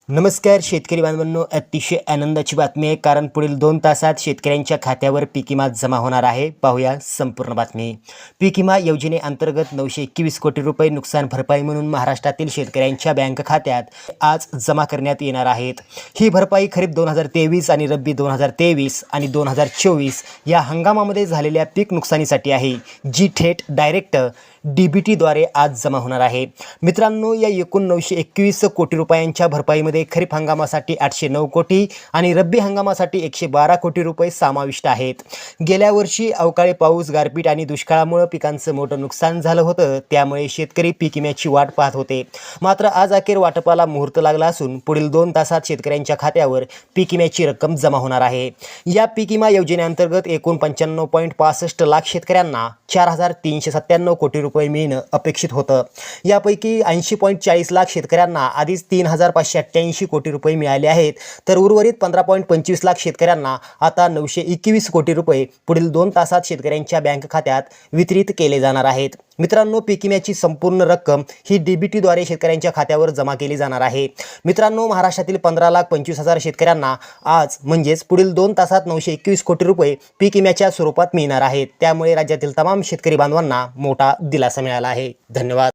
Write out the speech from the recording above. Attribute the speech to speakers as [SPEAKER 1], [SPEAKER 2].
[SPEAKER 1] नमस्कार शेतकरी बांधवांनो, अतिशय आनंदाची बातमी आहे कारण पुढील 2 तासात शेतकऱ्यांच्या खात्यावर पीक विमा जमा होणार आहे। पाहूया संपूर्ण बातमी। पीक विमा योजनेअंतर्गत 921 कोटी रुपये नुकसान भरपाई म्हणून महाराष्ट्रातील शेतकऱ्यांच्या बँक खात्यात आज जमा करण्यात येणार आहेत। ही भरपाई खरीप 2023 आणि रब्बी 2023 आणि 2024 या हंगामामध्ये झालेल्या पीक नुकसानीसाठी आहे, जी थेट डायरेक्ट DBTद्वारे आज जमा होणार आहे। मित्रांनो, या एकूण 921 कोटी रुपयांच्या भरपाईमध्ये खरीप हंगामासाठी 809 कोटी आणि रब्बी हंगामासाठी 112 कोटी रुपये समाविष्ट आहेत। गेल्या वर्षी अवकाळी पाऊस, गारपीट आणि दुष्काळामुळे पिकांचं मोठं नुकसान झालं होतं, त्यामुळे शेतकरी पीक विम्याची वाट पाहत होते। मात्र आज अखेर वाटपाला मुहूर्त लागला असून पुढील 2 तासात शेतकऱ्यांच्या खात्यावर पीक विम्याची रक्कम जमा होणार आहे। या पीक विमा योजनेअंतर्गत एकूण 95.65 लाख शेतकऱ्यांना 4,397 कोटी रुपये मिळणं अपेक्षित होतं। यापैकी 80.40 लाख शेतकऱ्यांना आधीच 3,588 कोटी रुपये मिळाले आहेत, तर उर्वरित 15.25 लाख शेतकऱ्यांना आता 921 कोटी रुपये पुढील 2 तासात शेतकऱ्यांच्या बँक खात्यात वितरित केले जाणार आहेत। मित्रांनो, पीक विम्याची संपूर्ण रक्कम ही DBTद्वारे शेतकऱ्यांच्या खात्यावर जमा केली जाणार आहे। मित्रांनो, महाराष्ट्रातील 15,25,000 शेतकऱ्यांना आज म्हणजेच पुढील 2 तासात 921 कोटी रुपये पीक विम्याच्या स्वरूपात मिळणार आहेत। त्यामुळे राज्यातील तमाम शेतकरी बांधवांना मोठा दिलासा मिळाला आहे। धन्यवाद।